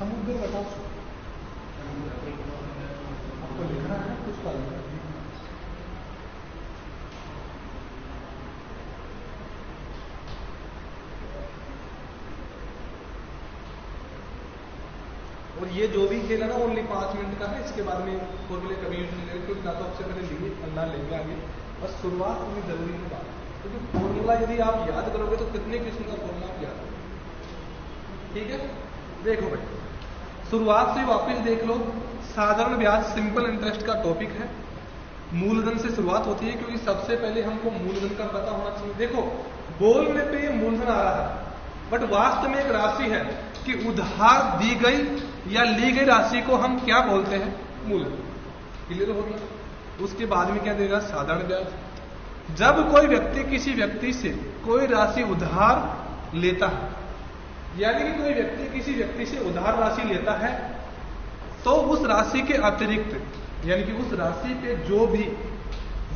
समुद्र बटा 100 आपको लिखना है कुछ का और ये जो भी खेल है ना ओनली 5 मिनट का है, इसके बाद में फॉर्मूले कभी यूज नहीं करेंगे, क्योंकि ना तो आपसे पहले लिए ना लेंगे आगे, बस शुरुआत होनी जरूरी है बात, क्योंकि फॉर्मूला यदि आप याद करोगे तो कितने किस्म का फॉर्मूला आप याद करोगे। ठीक है, देखो भाई शुरुआत से वापस देख लो, साधारण ब्याज सिंपल इंटरेस्ट का टॉपिक है, मूलधन से शुरुआत होती है, क्योंकि सबसे पहले हमको मूलधन का पता होना चाहिए। देखो बोलने पे ये मूलधन आ रहा है, बट वास्तव में एक राशि है कि उधार दी गई या ली गई राशि को हम क्या बोलते हैं, मूलधन। क्लियर हो गया। उसके बाद में क्या देगा, साधारण ब्याज। जब कोई व्यक्ति किसी व्यक्ति से कोई राशि उधार लेता है, यानी कि कोई व्यक्ति किसी व्यक्ति से उधार राशि लेता है, तो उस राशि के अतिरिक्त यानी कि उस राशि पे जो भी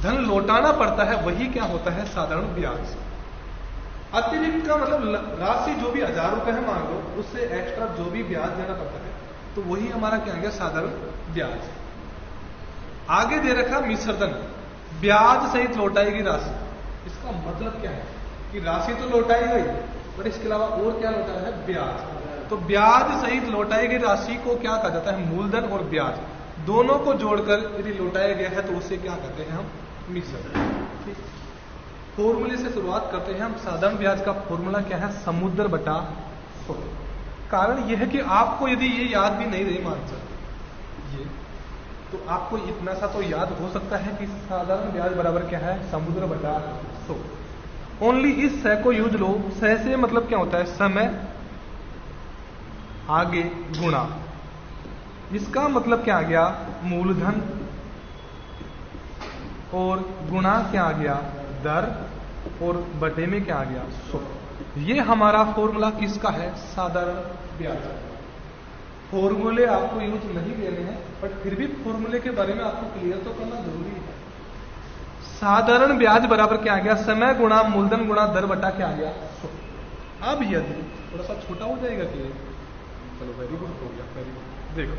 धन लौटाना पड़ता है वही क्या होता है, साधारण ब्याज। अतिरिक्त का मतलब राशि जो भी 1000 रुपए है मान लो, उससे एक्स्ट्रा जो भी ब्याज देना पड़ता है तो वही हमारा क्या है, साधारण ब्याज। आगे दे रखा मिश्रधन, ब्याज सहित लौटाई गई राशि। इसका मतलब क्या है कि राशि तो लौटाई गई, पर इसके अलावा और क्या लौटाया है, ब्याज। तो ब्याज सहित लौटाई गई राशि को क्या कहा जाता है, मूलधन और ब्याज दोनों को जोड़कर यदि लौटाया गया है तो उसे क्या कहते हैं हम, मिश्रधन। फॉर्मूले से शुरुआत करते हैं हम। साधारण ब्याज का फॉर्मूला क्या है, समुद्र बटा 100। कारण यह है कि आपको यदि ये याद भी नहीं रहे मान ये, तो आपको इतना सा तो याद हो सकता है कि साधारण ब्याज बराबर क्या है, समुद्र बटा 100। ओनली इस सह को यूज लो। सह से मतलब क्या होता है, समय आगे गुणा, इसका मतलब क्या आ गया, मूलधन, और गुणा क्या आ गया, दर, और बटे में क्या आ गया, 100। ये हमारा फॉर्मूला किसका है, साधारण ब्याज। फॉर्मूले आपको यूज नहीं लेने हैं, बट फिर भी फॉर्मूले के बारे में आपको क्लियर तो करना जरूरी है। साधारण ब्याज बराबर क्या आ गया, समय गुणा मूलधन गुणा दर बटा क्या आ गया, 100। अब यदि थोड़ा सा छोटा हो जाएगा कि, चलो वेरी गुड हो गया, वेरी गुड। देखो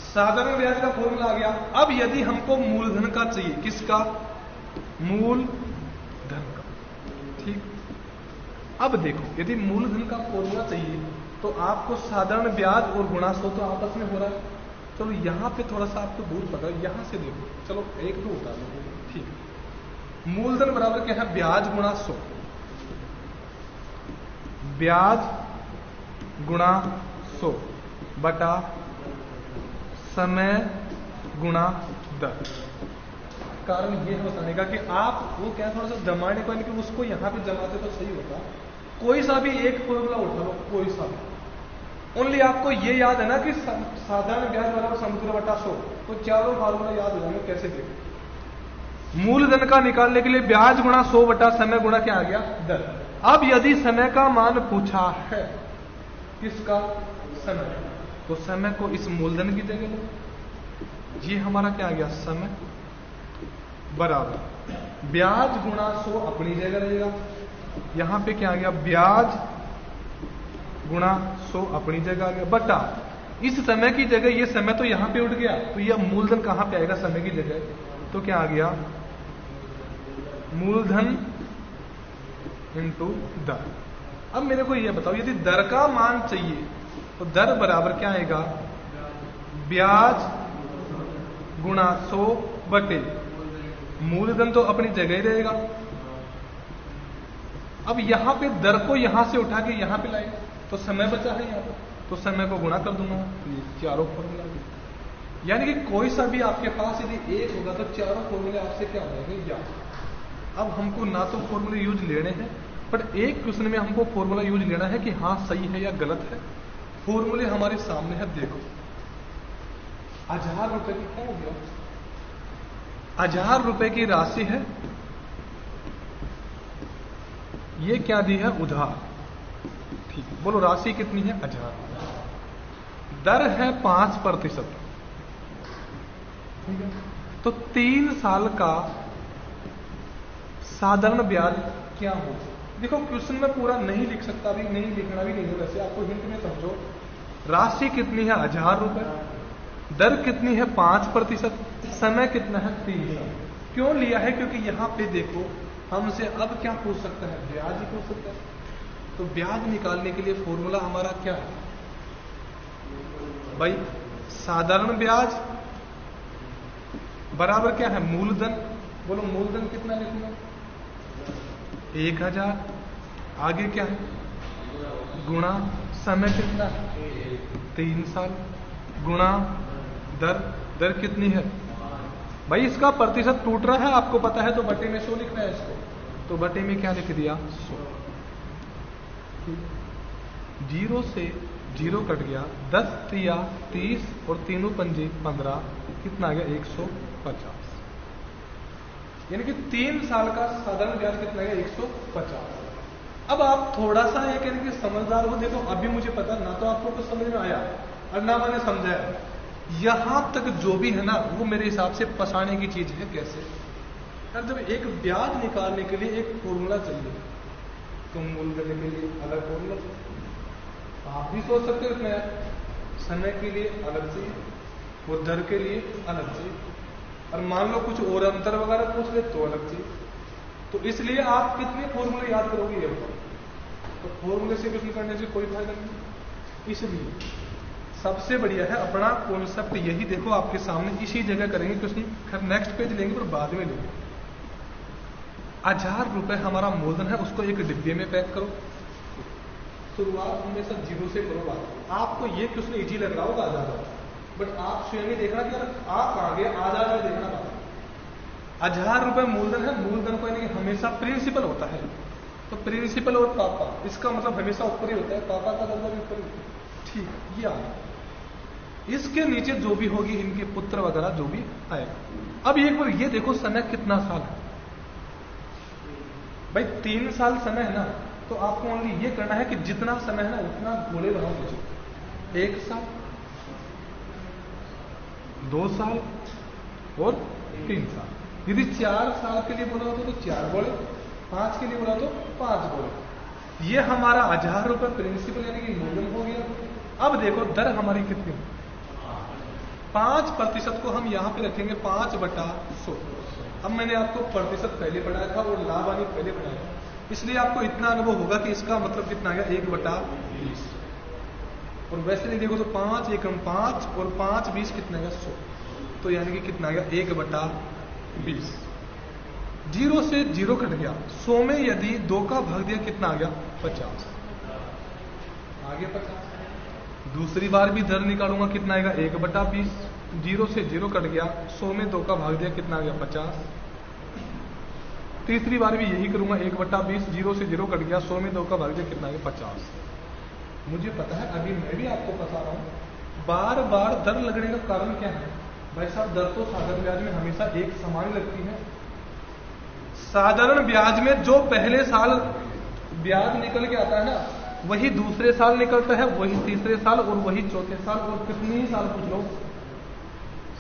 साधारण ब्याज का फॉर्मूला आ गया। अब यदि हमको मूलधन का चाहिए, किसका, मूलधन का। ठीक, अब देखो यदि मूलधन का फॉर्मूला चाहिए तो आपको साधारण ब्याज और गुणा 100 तो आपस में हो रहा है। चलो यहां पे थोड़ा सा आपको दूर पकड़ो, यहां से देखो, चलो एक दो उतार लो। ठीक, मूलधन बराबर क्या है, ब्याज गुणा 100, ब्याज गुणा 100 बटा समय गुणा दर। कारण यह बताने का कि आप वो क्या थोड़ा सा जमाने को, कि उसको यहां पे जमाते तो सही होता। कोई सा भी एक फॉर्मूला उठा लो, कोई सा भी, ओनली आपको ये याद है ना कि साधारण ब्याज बराबर समुद्र बटा 100, तो चारों फार्मूला याद हो जाएंगे। कैसे देखो, मूलधन का निकालने के लिए ब्याज गुणा 100 बटा समय गुणा क्या आ गया, दर। अब यदि समय का मान पूछा है, किसका, समय, तो समय को इस मूलधन की जगह लो, ये हमारा क्या आ गया, समय बराबर ब्याज गुणा 100 अपनी जगह रहेगा, यहां पे क्या आ गया, ब्याज गुणा 100 अपनी जगह आ गया, बटा इस समय की जगह ये समय तो यहां पे उठ गया, तो ये मूलधन कहां पे आएगा, समय की जगह, तो क्या आ गया, मूलधन इंटू दर। अब मेरे को ये बताओ, यदि दर का मान चाहिए तो दर बराबर क्या आएगा, ब्याज गुणा 100 बटे मूलधन तो अपनी जगह ही रहेगा। अब यहां पे दर को यहां से उठा के यहां पे लाए तो समय बचा है यहां पर, तो समय को गुणा कर दूंगा, ये चारों फॉर्मूला। यानी कि कोई सा भी आपके पास यदि एक होगा तो चारों फॉर्मूले आपसे क्या हो जाएंगे, याद। अब हमको ना तो फॉर्मूले यूज लेने हैं, बट एक क्वेश्चन में हमको फॉर्मूला यूज लेना है कि हाँ सही है या गलत है। फॉर्मूले हमारे सामने है, देखो 1000 रुपए की क्या हो गया, 1000 रुपए की राशि है, ये क्या दी है, उधार। ठीक है, बोलो राशि कितनी है, 1000। दर है 5%। ठीक है, तो 3 साल का साधारण ब्याज क्या होगा, देखो क्वेश्चन में पूरा नहीं लिख सकता, भी नहीं लिखना भी नहीं है, वैसे आपको हिंट में समझो। राशि कितनी है 1000 रुपए, दर कितनी है 5%, समय कितना है 3 साल। क्यों लिया है? क्योंकि यहां पे देखो हमसे अब क्या पूछ सकता है, ब्याज ही पूछ सकता है। तो ब्याज निकालने के लिए फॉर्मूला हमारा क्या है भाई? साधारण ब्याज बराबर क्या है, मूलधन। बोलो मूलधन कितना लिखूंगा, 1000। आगे क्या है, गुणा समय कितना है 3 साल, गुणा दर, दर कितनी है भाई? इसका प्रतिशत टूट रहा है आपको पता है, तो बटे में 100 लिखना है इसको, तो बटे में क्या लिख दिया 100। 0 से 0 कट गया, 10 तिया 30 और तीनों पंजे 15, कितना आ गया 150। यानी कि 3 साल का साधारण ब्याज कितना है 150। अब आप थोड़ा सा ये कहें कि समझदार हो, देखो अभी मुझे पता ना तो आपको कुछ समझ में आया और ना मैंने समझाया, यहां तक जो भी है ना वो मेरे हिसाब से फंसाने की चीज है। कैसे यार, जब एक ब्याज निकालने के लिए एक फॉर्मूला चाहिए, तो मूलधन के लिए अलग फॉर्मूला, आप भी सोच सकते हो इसमें, समय के लिए अलग चाहिए, वो दर के लिए अलग चाहिए, और मान लो कुछ और अंतर वगैरह पूछ ले तो अलग चाहिए। तो इसलिए आप कितने फॉर्मूले याद करोगे ये बताओ? तो फॉर्मूले से क्वेश्चन करने से कोई फायदा नहीं। इसलिए सबसे बढ़िया है अपना कॉन्सेप्ट यही, देखो आपके सामने इसी जगह करेंगे क्वेश्चन, खैर नेक्स्ट पेज लेंगे पर बाद में लेंगे। 1000 रुपए हमारा मूलधन है, उसको एक डिब्बे में पैक करो। शुरुआत हमेशा 0 से करो। बात आपको ये क्वेश्चन इजी लग रहा होगा 1000, बट आप स्वयं ही देखना कि आप आगे 1000 में देखना बात। 1000 रुपए मूलधन है, मूलधन को यानी हमेशा प्रिंसिपल होता है, तो प्रिंसिपल और पापा, इसका मतलब हमेशा ऊपर ही होता है, पापा का दर्जा भी ऊपर ही। ठीक है, ये आगे इसके नीचे जो भी होगी इनके पुत्र वगैरह जो भी आएगा। अब एक बार ये देखो समय कितना साल है भाई? 3 साल समय है ना, तो आपको ओनली ये करना है कि जितना समय है ना उतना गोले बनाओ मुझे। 1 साल, 2 साल और 3 साल। यदि 4 साल के लिए बोला होता तो 4 गोले, 5 के लिए बोला तो 5 गोले। ये हमारा 1000 रुपए प्रिंसिपल यानी कि मूलधन हो गया। अब देखो दर हमारी कितनी, 5% को हम यहां पे रखेंगे 5/100। अब मैंने आपको प्रतिशत पहले पढ़ाया था और लाभ हानि पहले पढ़ाया था, इसलिए आपको इतना अनुभव होगा कि इसका मतलब कितना आ गया 1/20। और वैसे नहीं देखो तो 5 एकम 5 और 5 20 कितना गया 100, तो यानी कि कितना गया 1/20। 0 से 0 कट गया, 100 में यदि 2 का भाग दिया कितना आ गया 50, आगे 50। दूसरी बार भी दर निकालूंगा कितना आएगा 1/20। 0 से 0 कट गया, 100 में 2 का भाग दिया कितना आ गया 50। तीसरी बार भी यही करूंगा 1/20। 0 से 0 कट गया, 100 में 2 का भाग दिया कितना आ गया 50। मुझे पता है अभी मैं भी आपको बता रहा हूं, बार बार दर लगने का कारण क्या है भाई साहब? दर तो साधारण ब्याज में हमेशा एक समान लगती है। साधारण ब्याज में जो पहले साल ब्याज निकल के आता है ना, वही दूसरे साल निकलता है, वही तीसरे साल और वही चौथे साल, और कितने ही साल पूछ लो।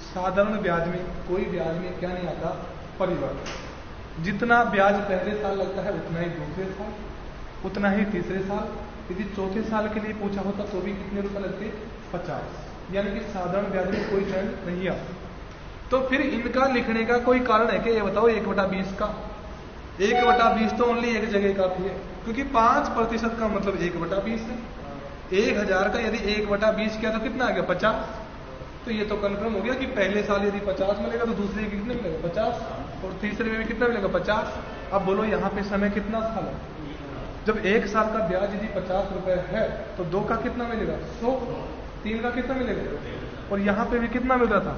साधारण ब्याज में कोई ब्याज में क्या नहीं आता, परिवर्तन। जितना ब्याज पहले साल लगता है उतना ही दूसरे साल, उतना ही तीसरे साल। यदि चौथे साल के लिए पूछा होता तो भी कितने रुपए लगते 50। यानी कि साधारण ब्याज में कोई ट्रेंड नहीं आता। तो फिर इनका लिखने का कोई कारण है कि ये बताओ 1/20 का? 1/20 तो ओनली एक जगह काफी है, क्योंकि 5% का मतलब 1/20 है। 1000 का यदि 1/20 किया तो कितना आ गया 50। तो ये तो कंफर्म हो गया कि पहले साल यदि 50 मिलेगा तो दूसरे के कितने मिलेगा 50, और तीसरे में भी कितना मिलेगा 50। अब बोलो यहाँ पे समय कितना साल है? जब 1 साल का ब्याज यदि 50 रुपए है तो 2 का कितना मिलेगा 100, 3 का कितना मिलेगा, और यहाँ पे भी कितना मिल रहा था?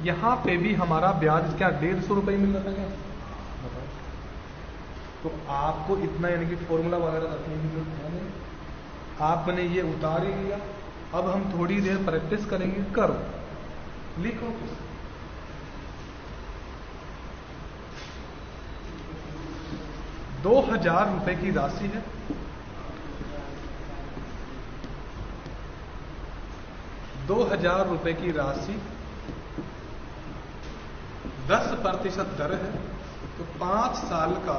यहाँ पे भी हमारा ब्याज क्या 150 रुपए मिल रहा था क्या? तो आपको इतना यानी कि फॉर्मूला वगैरह रखने की जरूरत नहीं, आपने ये उतार ही लिया। अब हम थोड़ी देर प्रैक्टिस करेंगे, करो लिखो। 2000 रुपए की राशि है, 2000 रुपए की राशि 10% दर है, तो 5 साल का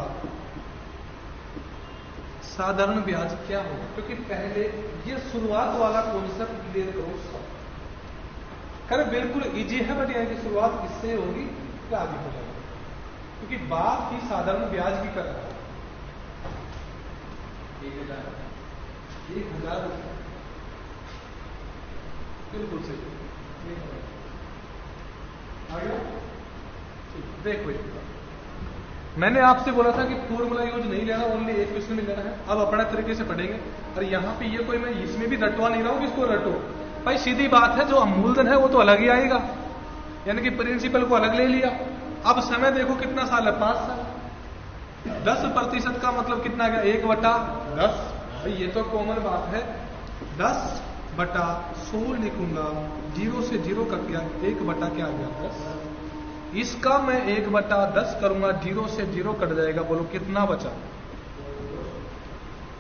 साधारण ब्याज क्या होगा, क्योंकि पहले ये शुरुआत वाला कॉन्सेप्ट क्लियर करो सब। खैर बिल्कुल इजी है, बट यहाँ की शुरुआत इससे होगी कि आगे हो जाएगा, क्योंकि बात ही साधारण ब्याज की कर रहा है। 1,000 रुपये बिल्कुल सही आ गया। देखो मैंने आपसे बोला था कि फॉर्मूला यूज नहीं लेना, ओनली एक क्वेश्चन में लेना है। अब अपने तरीके से पढ़ेंगे, और यहाँ पे ये कोई मैं इसमें भी रटवा नहीं रहा हूँ कि इसको रटो भाई, सीधी बात है, जो मूलधन है वो तो अलग ही आएगा, यानी कि प्रिंसिपल को अलग ले लिया। अब समय देखो कितना साल है, 5 साल। 10% का मतलब कितना गया, 1/10। भाई ये तो कॉमन बात है, 10/100 लिखूंगा, 0 से 0 कट गया, 1 क्या आ गया 10। इसका मैं 1/10 करूंगा, 0 से 0 कट जाएगा, बोलो कितना बचा,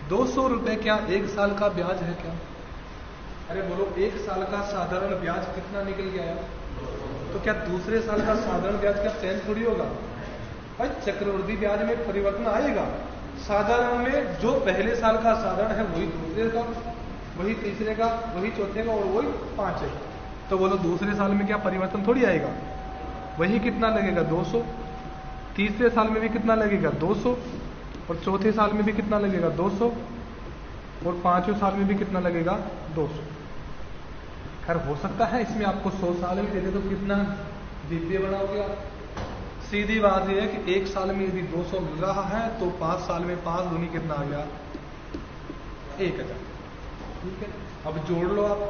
200 रुपए। क्या 1 साल का ब्याज है क्या? अरे बोलो 1 साल का साधारण ब्याज कितना निकल गया है? तो क्या दूसरे साल का साधारण ब्याज का चेंज थोड़ी होगा भाई, चक्रवृद्धि ब्याज में परिवर्तन आएगा। साधारण में जो पहले साल का साधारण है वही दूसरे का, वही तीसरे का, वही चौथे का, और वही पांचवे का। तो बोलो दूसरे साल में क्या परिवर्तन थोड़ी आएगा, वही कितना लगेगा 200। तीसरे साल में भी कितना लगेगा 200, और चौथे साल में भी कितना लगेगा 200, और पांचवें साल में भी कितना लगेगा 200। खैर हो सकता है इसमें आपको 100 साल भी दे दे, तो कितना दिव्य बनाओगे आप। सीधी बात यह है कि 1 साल में यदि 200 मिल रहा है तो 5 साल में 5 दूनी कितना आ गया 1000। ठीक है, अब जोड़ लो आप,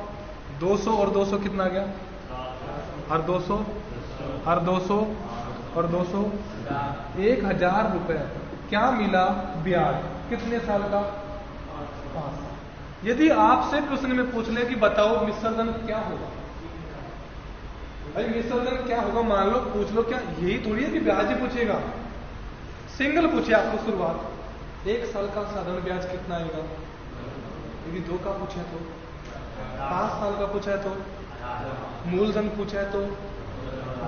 200 और 200 कितना गया, और 200 और 200 और 200, 1000 रुपए। क्या मिला ब्याज, कितने साल का, 5 साल। यदि आपसे क्वेश्चन में पूछ ले कि बताओ मिश्रधन क्या होगा, भाई मिश्रधन क्या होगा, मान लो पूछ लो, क्या यही थोड़ी है कि ब्याज ही पूछेगा। सिंगल पूछे आपको शुरुआत, 1 साल का साधारण ब्याज कितना आएगा, यदि 2 का पूछे तो, 5 साल का पूछा है तो, मूलधन पूछा है तो,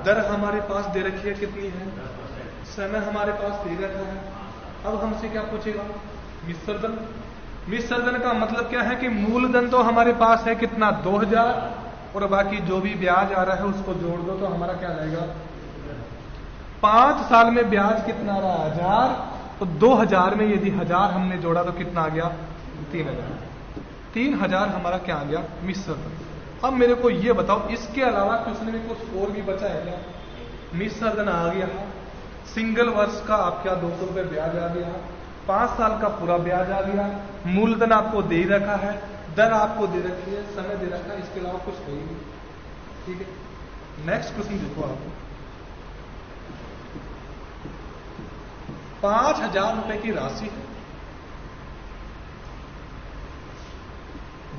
दर हमारे पास दे रखी है कितनी है, समय हमारे पास दे रखा है। अब हमसे क्या पूछेगा, मिश्रधन। मिश्रधन का मतलब क्या है कि मूलधन तो हमारे पास है कितना 2000, और बाकी जो भी ब्याज आ रहा है उसको जोड़ दो तो हमारा क्या रहेगा 5 साल में ब्याज कितना आ रहा है 1000, तो 2000 में यदि 1000 हमने जोड़ा तो कितना आ गया 3000। 3000 हमारा क्या आ गया मिश्रधन। अब मेरे को ये बताओ, इसके अलावा क्वेश्चन में कुछ और भी बचा है क्या? मिश्रधन आ गया, सिंगल वर्ष का आपका 200 रुपये ब्याज आ गया, 5 साल का पूरा ब्याज आ गया, मूलधन आपको दे रखा है, दर आपको दे रखी है, समय दे रखा है, इसके अलावा कुछ है ही नहीं। ठीक है, नेक्स्ट क्वेश्चन देखो आप, 5000 रुपए की राशि है,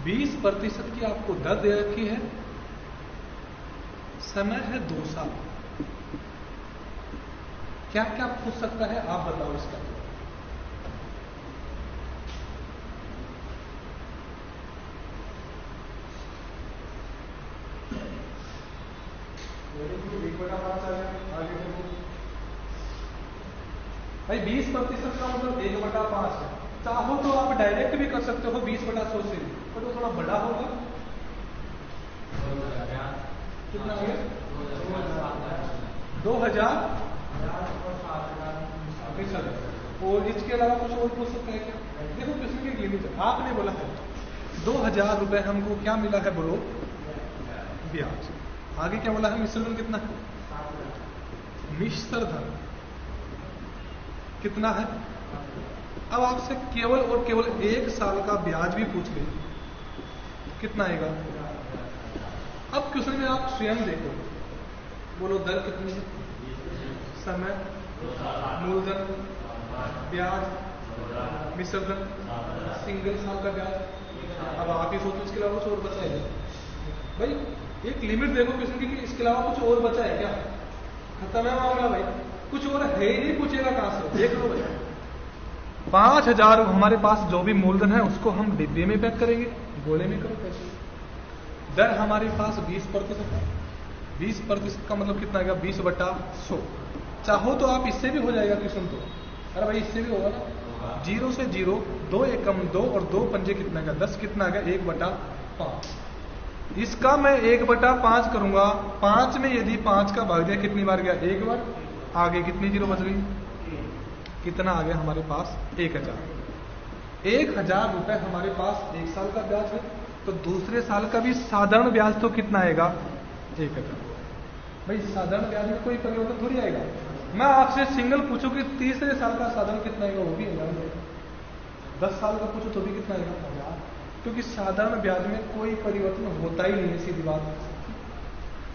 20% की आपको दर दे रखी है, समय है 2 साल। क्या क्या पूछ सकता है आप बताओ इसका। भाई 20% का मतलब 1/5 है। चाहो तो आप डायरेक्ट भी कर सकते हो 20/100 से, पर वो थोड़ा बड़ा होगा। कितना हो गया 2000, और इसके अलावा कुछ और पूछ सकते हैं क्या? देखो किसी की लिमिट है, आपने बोला है 2000 रुपए हमको क्या मिला है, बोलो ब्याज। आगे क्या बोला है, मिश्रधन कितना है, मिश्रधन कितना है। अब आपसे केवल और केवल 1 साल का ब्याज भी पूछ ले, कितना आएगा। अब क्वेश्चन में आप स्वयं देखो, बोलो दर कितनी है, समय, मूलधन, ब्याज, मिश्रधन, सिंगल साल का ब्याज। अब आप ही सोचो इसके अलावा कुछ और बचा है भाई, एक लिमिट देखो क्वेश्चन की, इसके अलावा कुछ और बचा है क्या, खत्म है मामला भाई, कुछ और है ही नहीं, पूछेगा कहां से, देख लो भाई। 5000 हमारे पास जो भी मूलधन है उसको हम डिब्बे में पैक करेंगे, गोले में करो कैसे। दर हमारे पास 20% है, 20% का मतलब कितना आएगा 20/100। चाहो तो आप इससे भी हो जाएगा क्वेश्चन तो, अरे भाई इससे भी होगा ना, जीरो से जीरो, 2 एकम 2 और 2 पंजे कितना गया 10, कितना आ गया 1/5। इसका मैं 1/5 करूंगा, 5 में यदि 5 का भाग दिया कितनी बार गया 1 बार, आगे कितनी जीरो बच गई, कितना आ गया हमारे पास 1000। 1000 रुपए हमारे पास 1 साल का ब्याज है, तो दूसरे साल का भी साधारण ब्याज तो कितना आएगा 1000। भाई साधारण ब्याज में कोई परिवर्तन थोड़ी आएगा। मैं आपसे सिंगल पूछूं कि तीसरे साल का साधारण कितना आएगा, वो भी 1000 आएगा। 10 साल का पूछो तो भी कितना आएगा 1000, क्योंकि साधारण ब्याज में कोई परिवर्तन होता ही नहीं है, सीधी बात।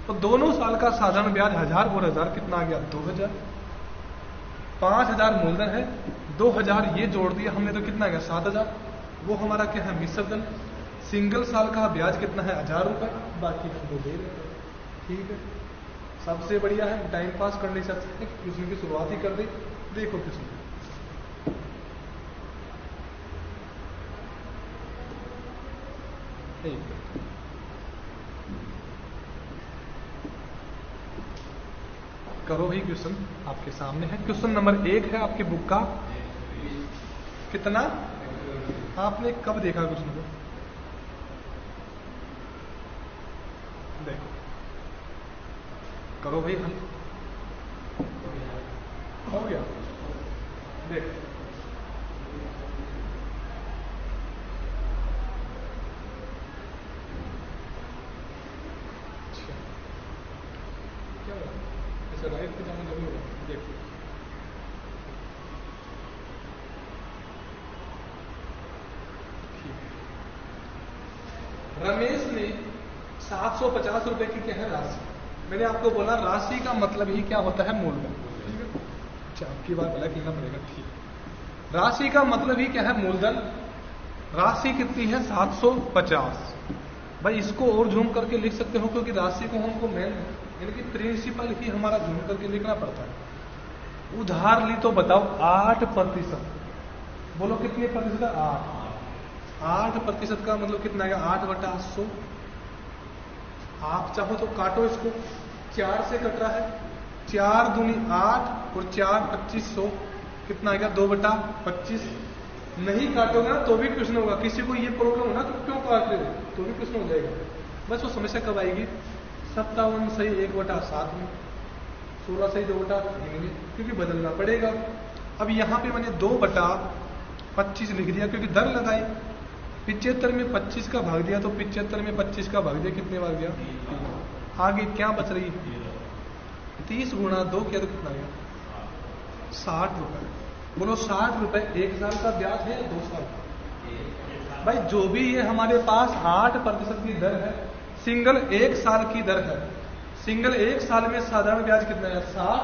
तो दोनों साल का साधारण ब्याज 1000 और 1000 कितना आ गया 2000। 5000 मूलधन है, 2000 ये जोड़ दिया हमने तो कितना आ गया 7000। वो हमारा क्या है मिश्र धन। सिंगल साल का ब्याज कितना है 1000 रुपए, बाकी हमको दे रहे हैं। ठीक है, सबसे बढ़िया है, टाइम पास कर नहीं सकते, क्वेश्चन की शुरुआत ही कर दी। देखो क्वेश्चन करो भाई, क्वेश्चन आपके सामने है। क्वेश्चन नंबर 1 है आपकी बुक का। कितना आपने कब देखा क्वेश्चन को, देखो करो भाई हल। हो गया, देखो क्या हुआ, ऐसा राइट पे जाना जरूरी होगा। देखो रमेश ने 750 रुपए की क्या है राशि। मैंने आपको बोला राशि का मतलब ही क्या होता है मूलधन। ठीक है, अच्छा आपकी बात अलग लिखना पड़ेगा। ठीक, राशि का मतलब ही क्या है मूलधन। राशि कितनी है 750। भाई इसको और झूम करके लिख सकते हो, क्योंकि राशि को हमको मेन यानी कि प्रिंसिपल ही हमारा झूम करके लिखना पड़ता है। उधार ली तो बताओ 8%। बोलो कितने प्रतिशत है 8% का मतलब कितना आएगा 8/800। आप चाहो तो काटो इसको, 4 से कट रहा है, 4 दूनी 8 और 4 2500 कितना आएगा 2/25। नहीं काटोगे ना तो भी क्वेश्चन होगा। किसी को ये प्रॉब्लम हो ना तो क्यों काट रहे हो, तो भी क्वेश्चन हो जाएगा। बस वो समस्या कब आएगी 57 सही 1/7 में, 16 सही 2/3 में, क्योंकि बदलना पड़ेगा। अब यहां पे मैंने 2/25 लिख दिया क्योंकि दर लगाई। 75 में 25 का भाग दिया तो 75 में 25 का भाग दिया कितने बार गया। आगे क्या बच रही है 30 गुणा 2 किया तो कितना गया 60 रुपए। बोलो 60 रुपए 1 साल का ब्याज है या 2 साल का। भाई जो भी ये हमारे पास 8% की दर है, सिंगल 1 साल की दर है। सिंगल 1 साल में साधारण ब्याज कितना है 60,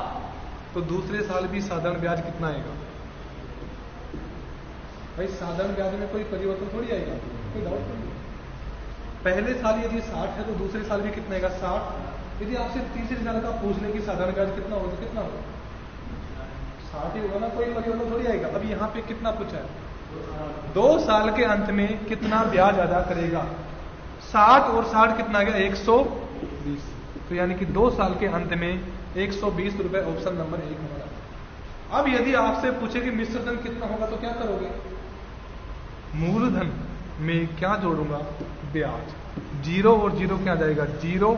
तो दूसरे साल भी साधारण ब्याज कितना आएगा। भाई साधारण ब्याज में कोई परिवर्तन थोड़ी आएगा, कोई डाउट नहीं। पहले साल यदि 60 है तो दूसरे साल भी कितना आएगा 60। यदि आपसे तीसरे साल का पूछ ले कि साधारण ब्याज कितना होगा, कितना होगा 60 ही होगा ना, कोई परिवर्तन थोड़ी आएगा। अभी यहाँ पे कितना पूछा है 2 साल के अंत में कितना ब्याज अदा करेगा। 60 और 60 कितना आ गया 120, तो यानी कि 2 साल के अंत में 120 रुपए ऑप्शन नंबर 1 हमारा। अब यदि आपसे पूछे कि मिश्र धन कितना होगा तो क्या करोगे, मूलधन में क्या जोड़ूंगा ब्याज। 0 और 0 क्या जाएगा 0,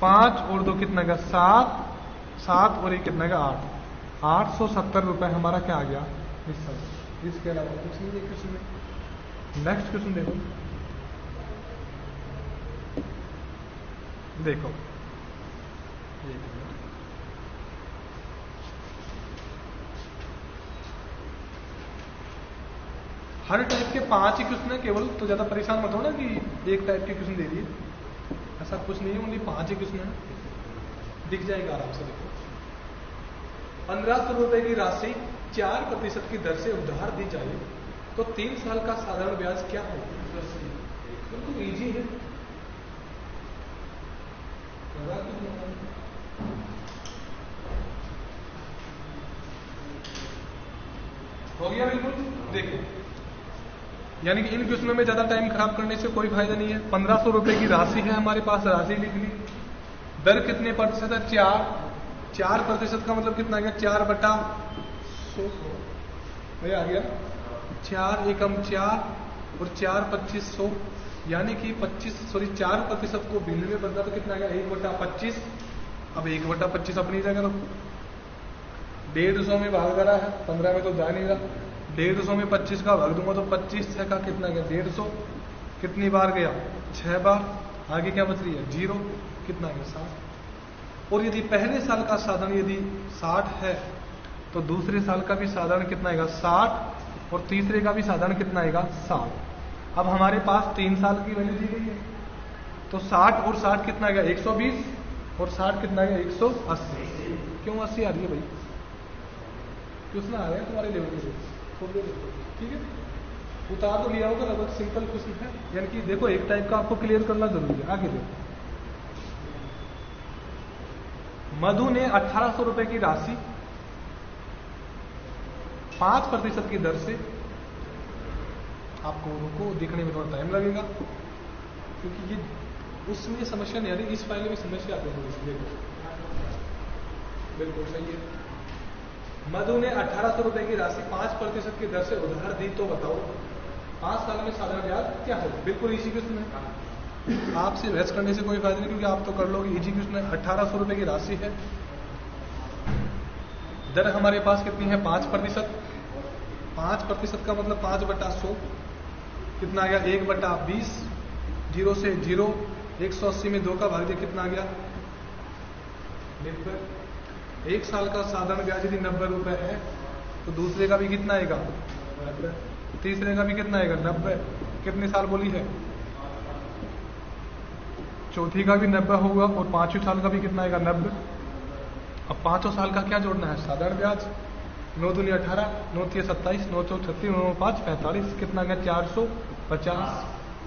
5 और 2 कितना का 7, 7 और 1 कितना का 8, 870 रुपए हमारा क्या आ गया मिश्र धन। इसके अलावा कुछ नहीं है क्वेश्चन में। नेक्स्ट क्वेश्चन देखो, देखो हर टाइप के 5 ही क्वेश्चन है केवल, तो ज्यादा परेशान मत हो ना कि एक टाइप के क्वेश्चन दे दिए, ऐसा कुछ नहीं है। ओनली 5 ही क्वेश्चन है, दिख जाएगा आराम से। देखो 1500 रुपए की राशि 4% की दर से उधार दी जाए तो 3 साल का साधारण ब्याज क्या होगा। बिल्कुल इजी है। हो गया बिल्कुल। देखो यानी कि इन क्वेश्चनों में ज्यादा टाइम खराब करने से कोई फायदा नहीं है। 1500 रुपए की राशि है हमारे पास, राशि लिख ली। दर कितने प्रतिशत है 4 प्रतिशत का मतलब कितना आ गया 4/100 आ गया। 4 एकम 4 और 4 2500, यानी कि 4% को 92 में बदला तो कितना आ गया 1/25। अब 1/25 अपनी जगह रखो, 150 में भाग रहा है, 15 में तो जा नहीं रहा, 150 में 25 का भाग दूंगा तो 25 का कितना गया 150, कितनी बार गया 6 बार, आगे क्या बच रही है 0, कितना गया 60। और यदि पहले साल का साधारण यदि 60 है तो दूसरे साल का भी साधारण कितना आएगा 60 और तीसरे का भी साधारण कितना आएगा 60। अब हमारे पास 3 साल की वैल्यू दी गई है तो 60 और 60 कितना आएगा 120 और 60 कितना आएगा 180। क्यों 80 आ रही है भाई, क्वेश्चन आ रहे हैं तुम्हारे लेवल के, ठीक है उतार तो लिया होगा लगभग, सिंपल क्वेश्चन है, यानी कि देखो एक टाइप का आपको क्लियर करना जरूरी है। आगे देखो, मधु ने 1800 रुपए की राशि 5% की दर से, आपको उनको देखने में थोड़ा टाइम लगेगा क्योंकि ये उसमें समस्या नहीं आ रही, इस फाइल में समस्या आती है इसलिए। बिल्कुल सही है। मधु ने 1800 रुपए की राशि 5% की दर से उधार दी तो बताओ 5 साल में साधारण ब्याज क्या होगा। बिल्कुल इजी क्वेश्चन है, आपसे बहस करने से कोई फायदा नहीं क्योंकि आप तो कर लोगे। इजी क्वेश्चन है, 1800 रुपए की राशि है, दर हमारे पास कितनी है 5%। 5% का मतलब 5/100, कितना आ गया 1/20, 0 से 0, 180 में 2 का भाग दिया कितना आ गया 90। 1 साल का साधारण ब्याज यदि 90 रुपए है तो दूसरे का भी कितना आएगा 90, तीसरे का भी कितना आएगा 90। कितने साल बोली है, चौथी का भी 90 होगा और 5वें साल का भी कितना आएगा 90। अब 5 साल का क्या जोड़ना है साधारण ब्याज, 9 दूनी 18, 9 3 27, 9 4 36, 9 5 45, कितना गया 450।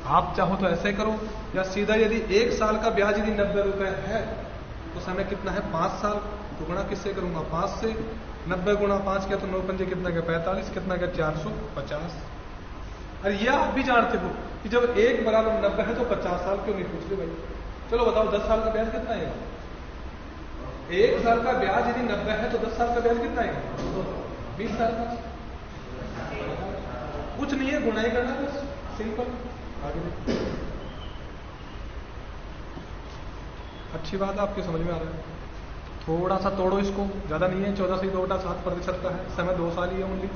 आप चाहो तो ऐसे करो या सीधा यदि 1 साल का ब्याज यदि 90 रुपए है तो समय कितना है 5 साल, तो गुणा किससे करूंगा 5 से, 90 गुणा 5 किया तो 9 पंजे कितना गया 45, कितना गया 450। अरे ये आप भी जानते हो कि जब 1 बराबर 90 है तो 50 साल क्यों नहीं पूछ रहे भाई। चलो बताओ 10 साल का ब्याज कितना आएगा, 1 साल का ब्याज यदि 90 है तो 10 साल का ब्याज कितना आएगा 20 साल का। कुछ नहीं है, गुणाई करना बस, सिंपल। आगे देखो, अच्छी बात है, आपके समझ में आ रहा है। थोड़ा सा तोड़ो इसको, ज्यादा नहीं है, 14 से 2/7% का है, समय 2 साल ही है ओनली।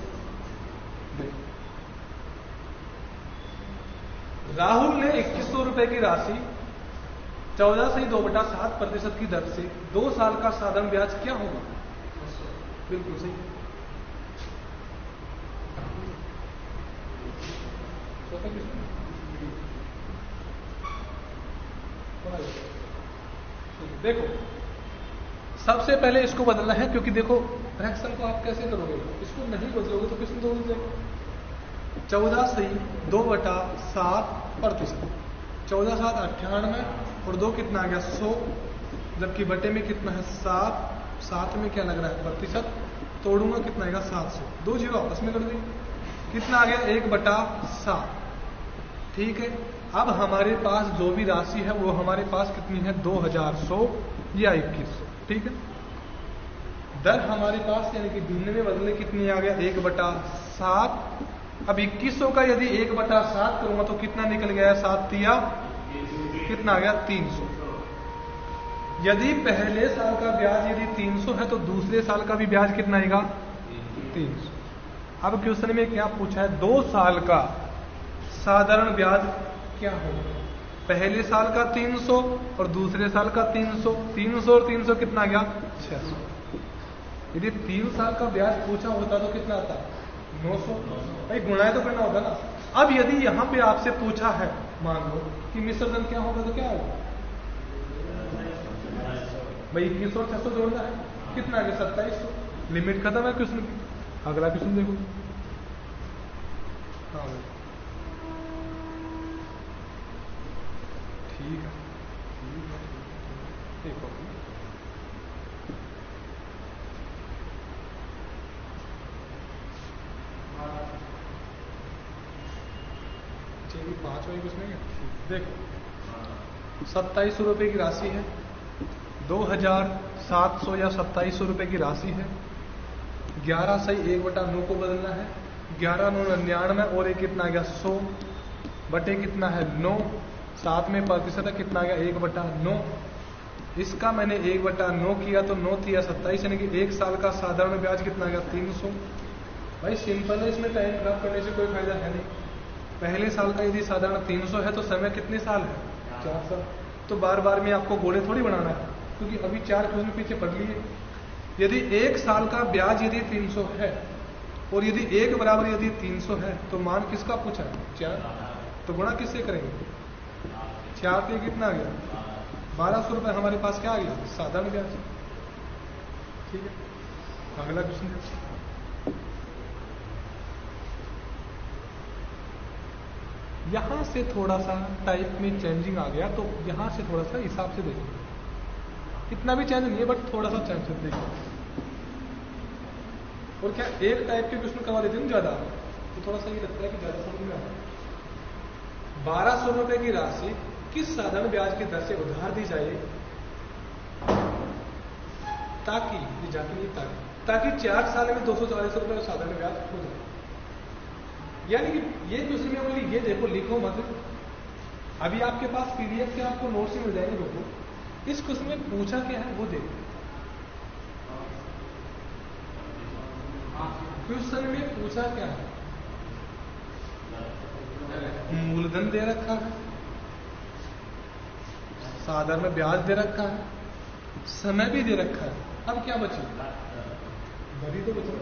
राहुल ने 2100 रुपए की राशि 14 से 2/7% की दर से 2 साल का साधारण ब्याज क्या होगा। बिल्कुल सही। देखो सबसे पहले इसको बदलना है क्योंकि देखो फ्रैक्शन को आप कैसे करोगे, इसको नहीं बदलोगे तो किसमें बदल जाएगा। 14 से 2/7%, 14 7 98 और 2 कितना आ गया 100, जबकि बटे में कितना है 7, 7 में क्या लग रहा है प्रतिशत, तोड़ूंगा कितना आएगा 700, 2 जीरो आपस में कर देंगे, कितना आ गया 1/7। ठीक है, अब हमारे पास जो भी राशि है वो हमारे पास कितनी है 2100 या 2100। ठीक है, दर हमारे पास यानी कि 92 में बदलने कितनी आ गया 1/7। अब 2100 का यदि 1/7 करूंगा तो कितना निकल गया 7 तिया कितना आ गया 300। यदि पहले साल का ब्याज यदि 300 है तो दूसरे साल का भी ब्याज कितना आएगा 300। अब क्वेश्चन में क्या पूछा है 2 साल का साधारण ब्याज क्या होगा। पहले साल का 300 और दूसरे साल का 300, 300 और 300 कितना गया 600। यदि 3 साल का ब्याज पूछा होता तो कितना आता 900। भाई गुणाएं तो करना होगा ना। अब यदि यहां पे आपसे पूछा है मान लो कि मिश्र धन क्या होगा तो क्या होगा भाई 2100 और 600 जोड़ना है, कितना गया 2700। लिमिट खत्म है क्वेश्चन की। अगला क्वेश्चन देखो। हाँ भाई ठीक है, देखो चलिए 5 वाली कुछ नहीं है। देखो 2700 रुपए की राशि है, 2700 या 2700 रुपए की राशि है, 11 से 1/9 को बदलना है, 11,99 और एक कितना आ गया 100 बटे कितना है 9, साथ में प्रतिशत है कितना आ गया 1/9। इसका मैंने 1/9 किया तो 9 थिया 27, यानी कि 1 साल का साधारण ब्याज कितना आ गया 300। भाई सिंपल है, इसमें टाइम खराब करने से कोई फायदा है नहीं। पहले साल का यदि साधारण 300 है तो समय कितने साल है 4 साल। तो बार बार में आपको घोड़े थोड़ी बनाना है, क्योंकि अभी 4 क्वेश्चन पीछे पढ़ लिए। यदि 1 साल का ब्याज यदि 300 है और यदि 1 बराबर यदि 300 है तो मान किसका पूछा है 4, तो गुणा किससे करेंगे 4 पे कितना आ गया 1200 रुपए हमारे पास क्या आ गया साधारण ब्याज। ठीक है, अगला क्वेश्चन। यहां से थोड़ा सा टाइप में चेंजिंग आ गया, तो यहां से थोड़ा सा हिसाब से देखो, इतना भी चेंज नहीं है बट थोड़ा सा चेंज देखो। और क्या एक टाइप के क्वेश्चन करवा देते हैं ज्यादा, तो थोड़ा सा ये लगता है कि ज्यादा समझ में आ रहा है। 1200 रुपए की राशि किस साधारण ब्याज की दर से उधार दी जाए ताकि 4 साल में 240 रुपए साधारण ब्याज हो जाए। यानी कि ये क्वेश्चन में बोली ये देखो, लिखो मत, अभी आपके पास पीडीएफ के आपको नोट्स मिल जाएंगे। देखो इस क्वेश्चन में पूछा क्या है वो देखो। क्वेश्चन में पूछा क्या है, मूलधन दे रखा है, साधारण ब्याज दे रखा है, समय भी दे रखा है। अब क्या बचे दर ही तो बचे।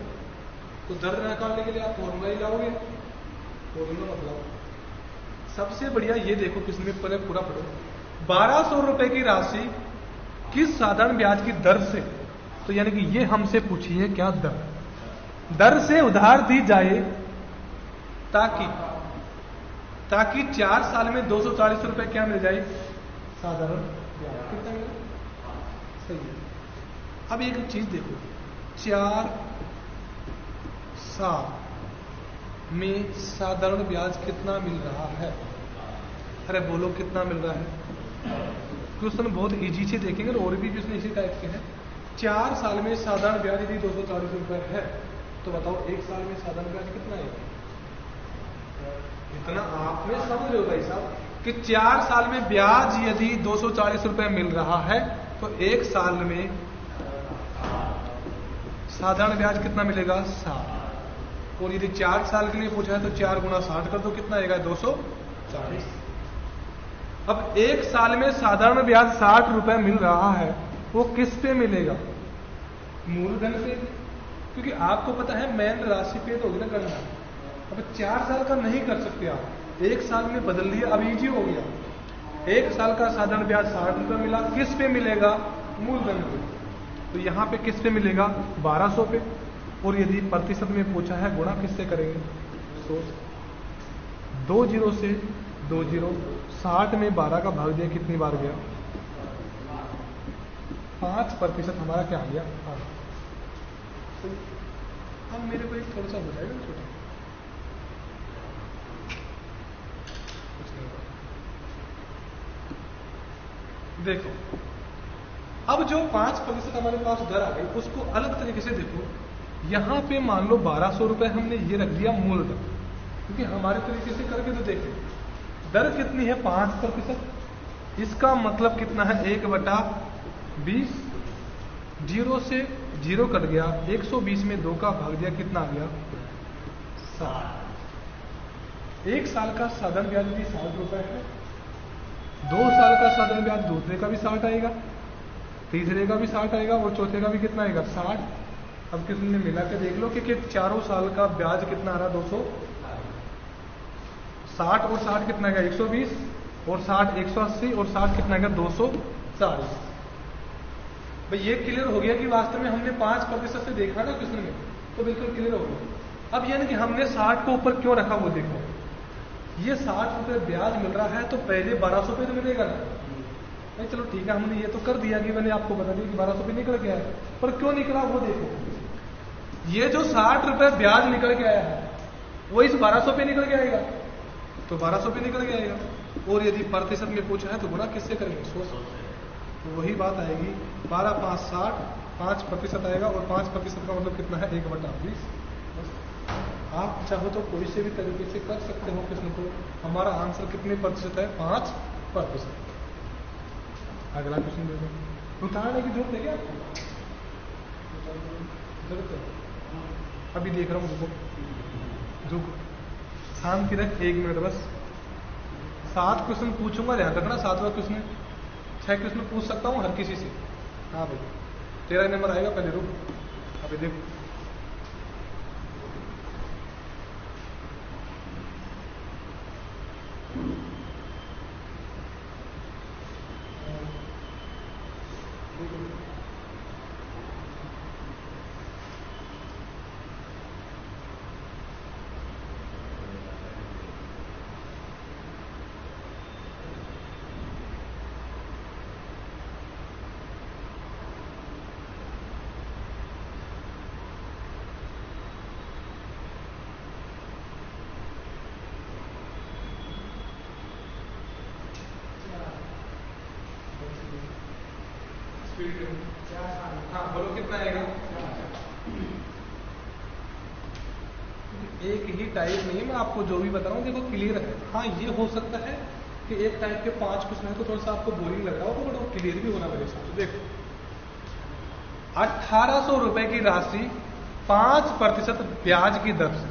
तो दर निकालने के लिए आप फॉर्मूला ही लाओगे, फॉर्मूला मतलब सबसे बढ़िया ये देखो किसमें पहले पूरा पढ़ो। 1200 रुपए की राशि किस साधारण ब्याज की दर से, तो यानी कि ये हमसे पूछी है क्या दर से उधार दी जाए ताकि 4 साल में 240 रुपए क्या मिल जाए साधारण ब्याज। कितना मिला सही है। अब एक चीज देखो, 4 साल में साधारण ब्याज कितना मिल रहा है। अरे बोलो कितना मिल रहा है। क्वेश्चन बहुत इजी से देखेंगे और भी क्वेश्चन इसी टाइप के हैं। 4 साल में साधारण ब्याज यदि 240 रुपए है तो बताओ 1 साल में साधारण ब्याज कितना है। इतना आपने समझ लो भाई साहब कि 4 साल में ब्याज यदि 240 रुपए मिल रहा है तो 1 साल में साधारण ब्याज कितना मिलेगा 60। और यदि 4 साल के लिए पूछा है तो 4 गुना 60 कर दो, कितना आएगा 240। अब 1 साल में साधारण ब्याज 60 रुपए मिल रहा है, वो किस पे मिलेगा मूलधन पे, क्योंकि आपको पता है मेन राशि पे तो होगी ना करना। अब 4 साल का नहीं कर सकते आप, 1 साल में बदल दिया, अब इजी हो गया। 1 साल का साधारण ब्याज 60 रुपए मिला, किस पे मिलेगा मूलधन पे। तो यहां पे किस पे मिलेगा 1200 पे। और यदि प्रतिशत में पूछा है गुणा किससे करेंगे 100। 2 जीरो से 2 जीरो, 60 में 12 का भाग दिया कितनी बार गया 5% हमारा क्या आ गया 8। अब मेरे को एक थोड़ा सा हो जाएगा छोटा, देखो अब जो 5% हमारे पास दर आ गई उसको अलग तरीके से देखो। यहां पे मान लो 1200 रुपए हमने ये रख दिया मूलधन, क्योंकि हमारे तरीके से करके तो देखो दर कितनी है 5%। इसका मतलब कितना है 1/20। 0 से 0 कट गया, 120 में 2 का भाग दिया कितना आ गया 60। 1 साल का साधारण ब्याज भी 60 रुपए है। 2 साल का साधारण ब्याज दूसरे का भी 60 आएगा, तीसरे का भी 60 आएगा और चौथे का भी कितना आएगा 60। अब किसी ने मिला के देख लो कि चारों साल का ब्याज कितना आ रहा 260 और 60 कितना आएगा 120 और 60 180 और 60 कितना आएगा 240। भाई ये क्लियर हो गया कि वास्तव में हमने 5% से देखा ना क्वेश्चन में, तो बिल्कुल क्लियर हो गया। अब यानी कि हमने 60 को ऊपर क्यों रखा वो देखो। ये 60 रुपए ब्याज मिल रहा है तो पहले 1200 पे तो मिलेगा ना। नहीं चलो ठीक है, हमने ये तो कर दिया कि मैंने आपको बता दिया कि 1200 पे निकल गया है, पर क्यों निकला वो देखो। ये जो 60 रुपए ब्याज निकल के आया है वो इस 1200 पे निकल के आएगा, तो 1200 पे निकल के आएगा। और यदि प्रतिशत में पूछा है तो गुणा किससे करेंगे 100। तो वही बात आएगी 12 5 60, 5% आएगा और 5% का मतलब कितना है 1/20। आप चाहो तो कोई से भी तरीके से कर सकते हो प्रश्न को। हमारा आंसर कितने प्रतिशत है? 5%। अगला क्वेश्चन दे दो। उतारने की जरूरत है क्या आपको? जरूरत है? अभी देख रहा हूँ, रुको शांति रख, 1 मिनट बस। 7 क्वेश्चन पूछूंगा, ध्यान रखना। 7वां क्वेश्चन, 6 क्वेश्चन पूछ सकता हूँ हर किसी से। हाँ भाई, तेरा नंबर आएगा, पहले रुक। अभी देखो, हाँ बोलो कितना आएगा? एक ही टाइप नहीं है, मैं आपको जो भी बता रहा हूँ देखो क्लियर है। हाँ ये हो सकता है कि एक टाइप के 5 क्वेश्चन है तो थोड़ा सा आपको बोरिंग लग रहा हो, बट वो क्लियर भी होना मेरे हिसाब से। देखो 1800 रुपए की राशि 5% ब्याज की दर से।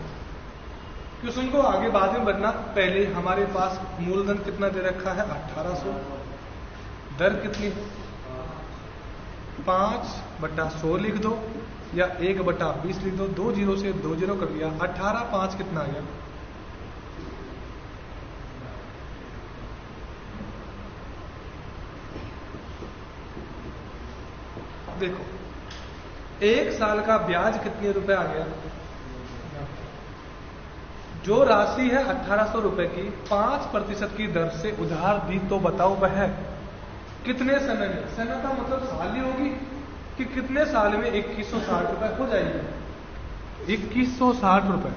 क्वेश्चन को आगे बाद में बढ़ना, पहले हमारे पास मूलधन कितना दे रखा है? 1800। दर कितनी? 5/100 लिख दो या 1/20 लिख दो। 2 जीरो से 2 जीरो कर लिया, 18 5 कितना आ गया? देखो 1 साल का ब्याज कितने रुपए आ गया? जो राशि है 1800 रुपए की 5% की दर से उधार दी, तो बताओ वह कितने समय में? समय का मतलब साल ही होगी कि कितने साल में 2160 रुपए हो जाएगी? 2160 रुपए।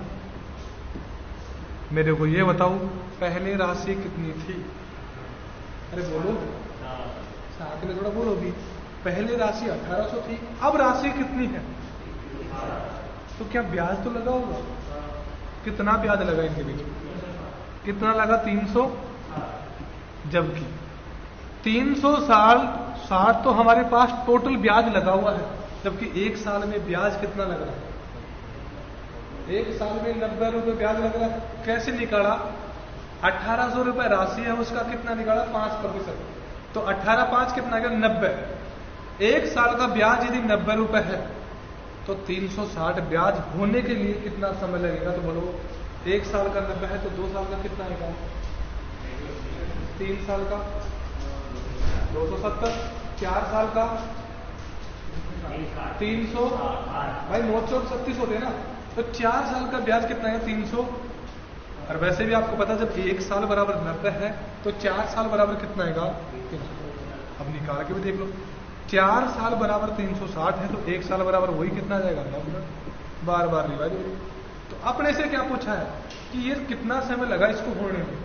मेरे को ये बताओ पहले राशि कितनी थी? अरे बोलो, साथ में थोड़ा बोलो भी। पहले राशि 1800 थी, अब राशि कितनी है? तो क्या ब्याज तो लगा होगा? कितना ब्याज लगा इनके बीच? कितना लगा? 300। जबकि 360 तो हमारे पास टोटल ब्याज लगा हुआ है, जबकि 1 साल में ब्याज कितना लग रहा है? 1 साल में 90 रुपए ब्याज लग रहा है। कैसे निकाला? 1800 रुपए राशि है, उसका कितना निकाला? 5%। तो 18 5 कितना गया? 90। 1 साल का ब्याज यदि 90 रुपए है तो 360 ब्याज होने के लिए कितना समय लगेगा? तो बोलो 1 साल का 90 है तो 2 साल का कितना आएगा? 3 साल का 270, 4 साल का 300, भाई 936 होते हैं ना, तो 4 साल का ब्याज कितना है? 300। और वैसे भी आपको पता जब 1 साल बराबर 90 है तो 4 साल बराबर कितना आएगा? 300। अब निकाल के भी देख लो, 4 साल बराबर 360 है तो 1 साल बराबर वही कितना जाएगा? 90। बार बार रिवाइज हो रही। तो अपने से क्या पूछा है कि ये कितना समय लगा इसको होने में,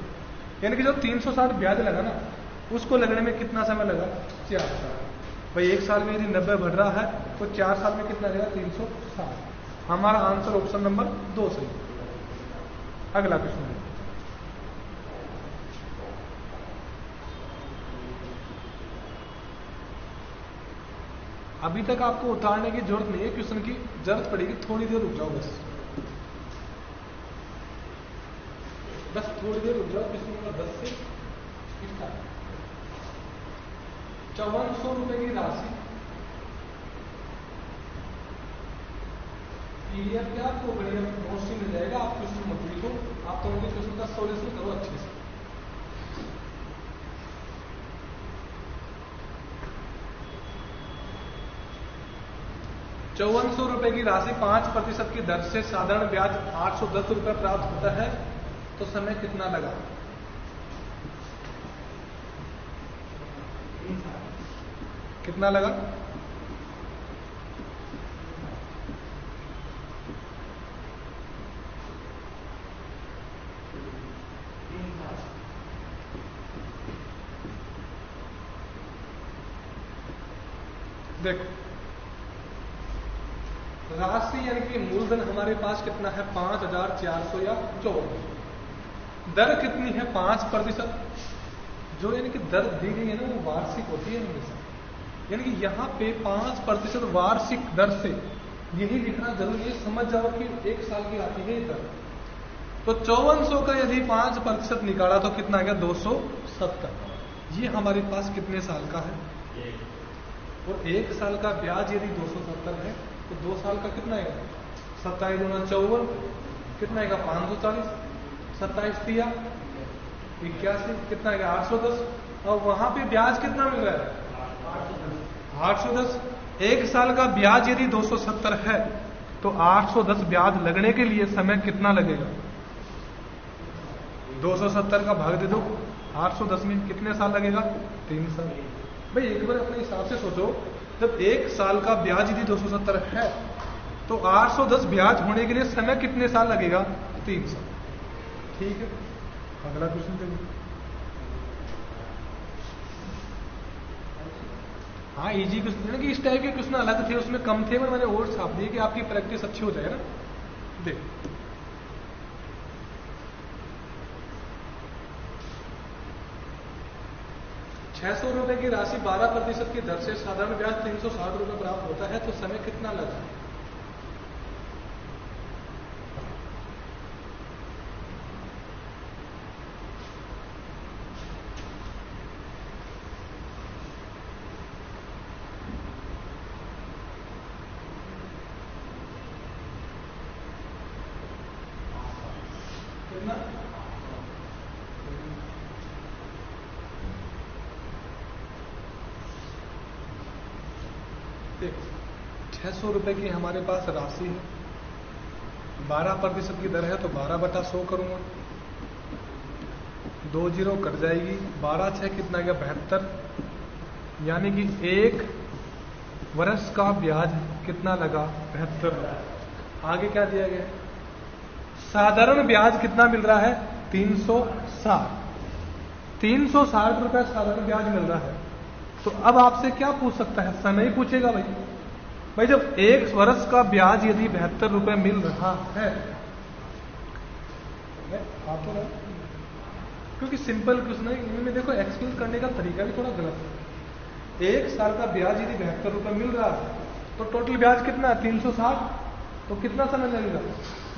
यानी कि जो 360 ब्याज लगा ना उसको लगने में कितना समय लगा? 4 साल। भाई 1 साल में यदि 90 बढ़ रहा है तो 4 साल में कितना लगेगा? 360। हमारा आंसर ऑप्शन नंबर 2 सही। अगला क्वेश्चन है, अभी तक आपको उतारने की जरूरत नहीं है, क्वेश्चन की जरूरत पड़ेगी, थोड़ी देर रुक जाओ बस थोड़ी देर रुक जाओ। क्वेश्चन नंबर 10 से स्टार्ट। 5400 रुपए की राशि पीडीएफ क्या आपको बढ़िया नोट्स से मिल जाएगा। आप क्वेश्चन मत लिखो, आप तो उनके क्वेश्चन का सॉल्यूशन करो अच्छे से। ₹5400 रुपए की राशि 5% की दर से साधारण ब्याज 810 रुपए प्राप्त होता है, तो समय कितना लगा? कितना लगा? देखो राशि यानी कि मूलधन हमारे पास कितना है 5,400 या 54। दर कितनी है 5%। जो यानी कि दर दी गई है ना वो वार्षिक होती है हमेशा, यानी कि यहाँ पे 5% वार्षिक दर से, यही लिखना जरूरी है। समझ जाओ कि 1 साल की आती है दर। तो 5400 का यदि 5% निकाला तो कितना आ गया 270। ये हमारे पास कितने साल का है? और 1 साल का ब्याज यदि 270 है तो 2 साल का कितना आएगा? 27 गुना 54 कितना आएगा? 540। 27 दिया 81 कितना आएगा? 810। और वहां पे ब्याज कितना मिल रहा है? 810। 1 साल का ब्याज यदि 270 है तो 810 ब्याज लगने के लिए समय कितना लगेगा? 270 का भाग दे दो 810 में, कितने साल लगेगा? 3 साल। भाई एक बार अपने हिसाब से सोचो, जब 1 साल का ब्याज यदि 270 है तो 810 ब्याज होने के लिए समय कितने साल लगेगा? 3 साल। ठीक है, अगला क्वेश्चन देखिए। हाँ इजी क्वेश्चन है कि इस टाइप के क्वेश्चन अलग थे, उसमें कम थे, मैंने और छाप दिए कि आपकी प्रैक्टिस अच्छी हो जाए ना। देख 600 रुपए की राशि 12% की दर से साधारण ब्याज 360 रुपए प्राप्त होता है तो समय कितना लगा? कितना? देखो 600 रुपए की हमारे पास राशि है, 12% की दर है तो 12/100 करूंगा, 2 जीरो कट जाएगी, 12 6 कितना गया? 72। यानी कि 1 वर्ष का ब्याज कितना लगा? 72। आगे क्या दिया गया? साधारण ब्याज कितना मिल रहा है? 360। 360 रुपए साधारण ब्याज मिल रहा है। तो अब आपसे क्या पूछ सकता है? समय ही पूछेगा भाई जब 1 वर्ष का ब्याज यदि 72 रुपए मिल रहा है, आपको ना, क्योंकि सिंपल क्वेश्चन है, इनमें देखो एक्सप्लेन करने का तरीका भी थोड़ा गलत है। 1 साल का ब्याज यदि 72 रुपए मिल रहा है तो टोटल ब्याज कितना है? 360। तो कितना समय लगेगा?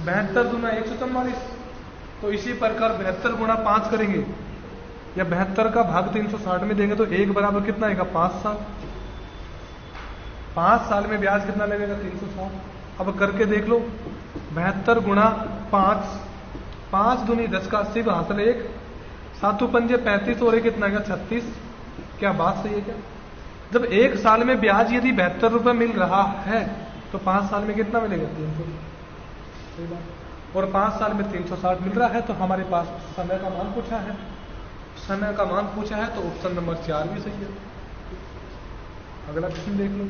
72 गुना 144। तो इसी प्रकार 72 गुना 5 करेंगे या 72 का भाग 360 में देंगे तो 1 बराबर कितना आएगा? 5 साल। 5 साल में ब्याज कितना लगेगा? 360। अब करके देख लो, 72 गुना 5, 5 दूनी 10 का 80 हासिल 1, 7 पंजे 35 और 1 कितना आएगा? 36। क्या बात सही है क्या? जब 1 साल में ब्याज यदि 72 रुपए मिल रहा है तो 5 साल में कितना मिलेगा? 300। सही बात। और 5 साल में 360 मिल रहा है तो हमारे पास समय का मान पूछा है। समय का मान पूछा है तो ऑप्शन नंबर 4 भी सही है। अगला क्वेश्चन देख लो,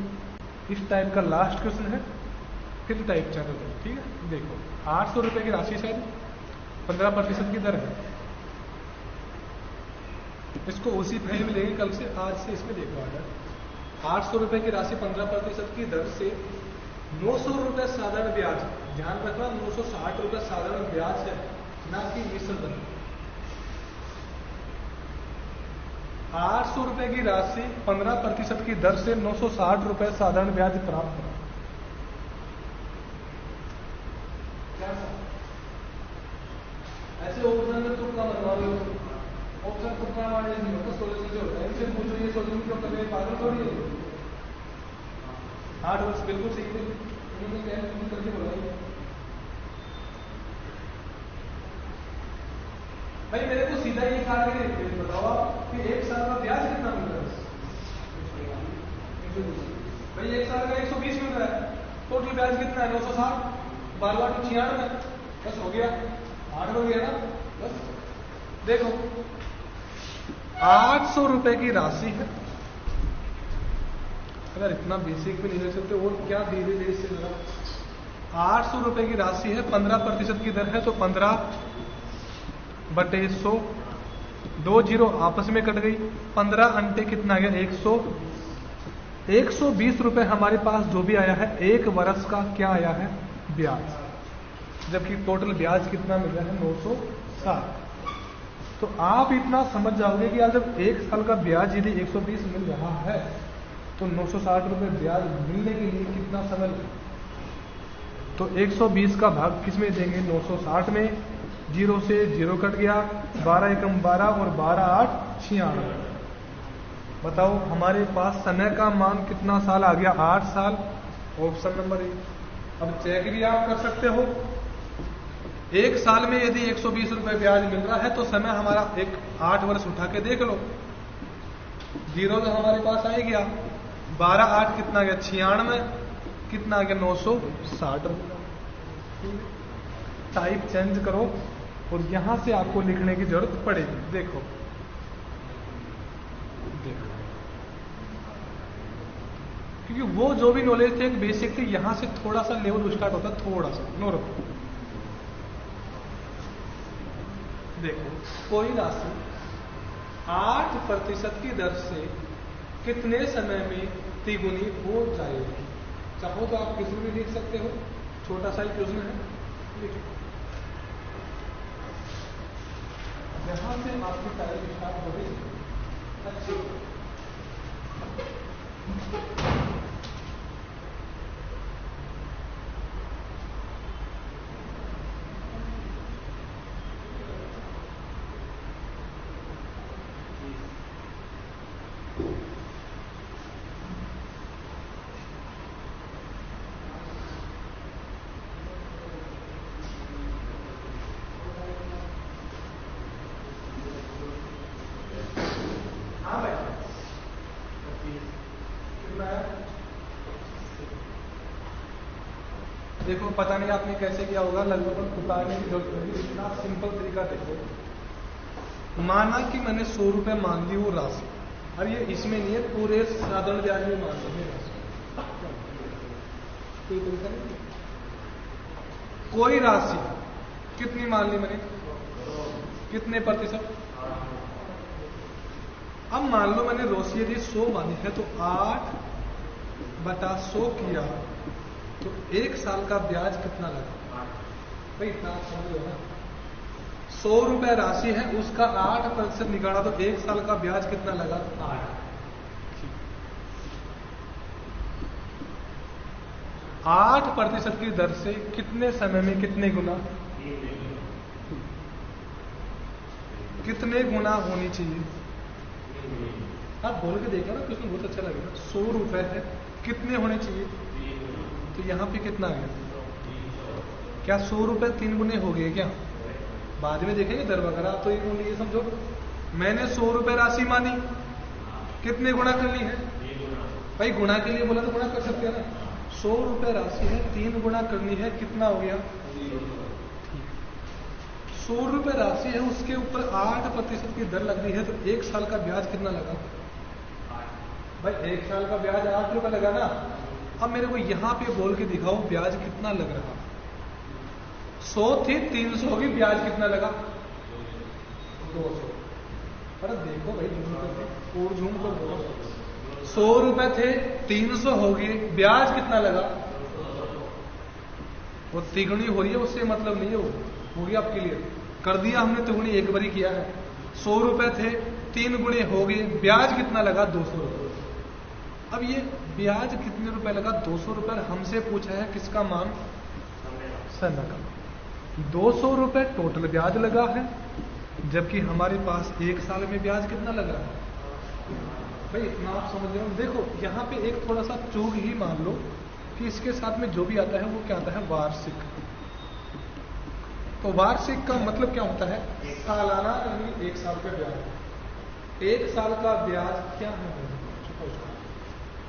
इस टाइप का लास्ट क्वेश्चन है, फिर टाइप चैनल है। ठीक है, देखो 800 रुपए की राशि शायद 15% की दर है। इसको उसी फाइल में लेंगे कल से, आज से इसमें देखो आएगा। 800 रुपए की राशि 15% की दर से 900 रुपए साधारण ब्याज, ध्यान रखना 960 रुपए साधारण ब्याज है, ना कि मिश्र दर। 800 रुपए की राशि 15% की दर से 960 रुपए साधारण ब्याज प्राप्त करा। ऐसे ऑप्शन में तुक्का मरवा लो, ऑप्शन तुक्का मारने नहीं होता, सोल्यूशन जो होता है इनसे पूछो ये सोल्यूशन क्यों कर रहे हैं, पागल थोड़ी है। 8 वर्ष बिल्कुल सही थे, उन्होंने क्या करके बोला भाई मेरे को सीधा ये कहा कि बताओ कि 1 साल का ब्याज कितना मिल रहा है? भाई 1 साल का 120 मिल रहा है, टोटल ब्याज कितना है? 960, 12 तो 96, बस हो गया, 8 हो गया ना बस। देखो 800 रुपए की राशि है, अगर इतना बेसिक भी नहीं ले सकते और क्या धीरे धीरे से जरा। 800 रुपए की राशि है, 15% की दर है तो 15/100, 2 जीरो आपस में कट गई, 15 अंटे कितना आ गया? 100, 120 रुपए हमारे पास जो भी आया है 1 वर्ष का क्या आया है ब्याज, जबकि टोटल ब्याज कितना मिल रहा है 960। तो आप इतना समझ जाओगे कि यार जब 1 साल का ब्याज यदि 120 मिल रहा है तो 960 रुपए ब्याज मिलने के लिए कितना समय लगेगा। तो 120 का भाग किस में देंगे 960 में, 0 से 0 कट गया, 12 एकम 12 और 12 8 96। बताओ हमारे पास समय का मान कितना साल आ गया 8 साल, ऑप्शन नंबर 1। अब चेक भी आप कर सकते हो, 1 साल में यदि 120 रुपए ब्याज मिल रहा है तो समय हमारा 8 वर्ष उठा के देख लो, 0 तो हमारे पास आ गया, 12 8 कितना गया 96, कितना आ गया 960 रुपए। टाइप चेंज करो और यहां से आपको लिखने की जरूरत पड़ेगी। देखो क्योंकि वो जो भी नॉलेज थे एक बेसिक थी, यहां से थोड़ा सा लेवल स्टार्ट होता है, थोड़ा सा नॉर्मल। देखो कोई राशि 8% की दर से कितने समय में तिगुनी हो जाएगी। चाहो तो आप किसी भी लिख सकते हो, छोटा सा ही प्रश्न है, लिखो। यहां से आपकी टाइप स्टार्ट हो गई। अच्छी देखो पता नहीं आपने कैसे किया होगा, लगभग उतारने की जरूरत नहीं, इतना सिंपल तरीका देखो। माना कि मैंने 100 रुपए मान ली वो राशि, और ये इसमें नहीं है, पूरे साधारण ब्याज में मान ली राशि, कोई तरीका नहीं। कोई राशि कितनी मान ली मैंने, कितने प्रतिशत। अब मान लो मैंने राशि यदि 100 मानी है तो 8/100 किया तो 1 साल का ब्याज कितना लगा भाई, इतना आप समझ लो ना। 100 रुपए राशि है, उसका 8% निकाला तो 1 साल का ब्याज कितना लगा 8% की दर से कितने समय में कितने गुना, कितने गुना होनी चाहिए। आप बोल के देखो ना, क्वेश्चन बहुत अच्छा लगेगा। 100 रुपए है, कितने होने चाहिए, तो यहां पे कितना है, क्या 100 रुपए 3 गुने हो गए क्या, बाद में देखेंगे दर वगैरह। तो ये समझो मैंने 100 रुपए राशि मानी, कितने गुना करनी है भाई, गुणा के लिए बोला तो गुणा कर सकते हैं ना। 100 रुपए राशि है, 3 गुना करनी है, कितना हो गया 100 रुपए राशि है, उसके ऊपर 8% की दर लग रही है, तो 1 साल का ब्याज कितना लगा भाई, 1 साल का ब्याज 8 रुपए लगा ना। अब मेरे को यहां पे बोल के दिखाओ ब्याज कितना लग रहा, 100 थी 300 होगी, ब्याज कितना लगा 200। अरे देखो भाई झूम करके और झूम कर बोलो, 100 रुपए थे 300 होगी, ब्याज कितना लगा, वो तिगुनी हो रही है, उससे मतलब नहीं है, हो गया आपके लिए कर दिया हमने, तिगुनी एक बार ही किया है। 100 रुपए थे 3 गुणे हो गए, ब्याज कितना लगा 200 रुपए। अब ये ब्याज कितने रुपए लगा 200 रुपए, हमसे पूछा है किसका मान, समय का। 200 रुपए टोटल ब्याज लगा है, जबकि हमारे पास 1 साल में ब्याज कितना लगा है भाई, इतना आप समझ रहे हो। देखो यहाँ पे एक थोड़ा सा चूक ही मान लो कि इसके साथ में जो भी आता है वो क्या आता है, वार्षिक। तो वार्षिक का मतलब क्या होता है, सालाना, यानी 1 साल का ब्याज। 1 साल का ब्याज क्या है,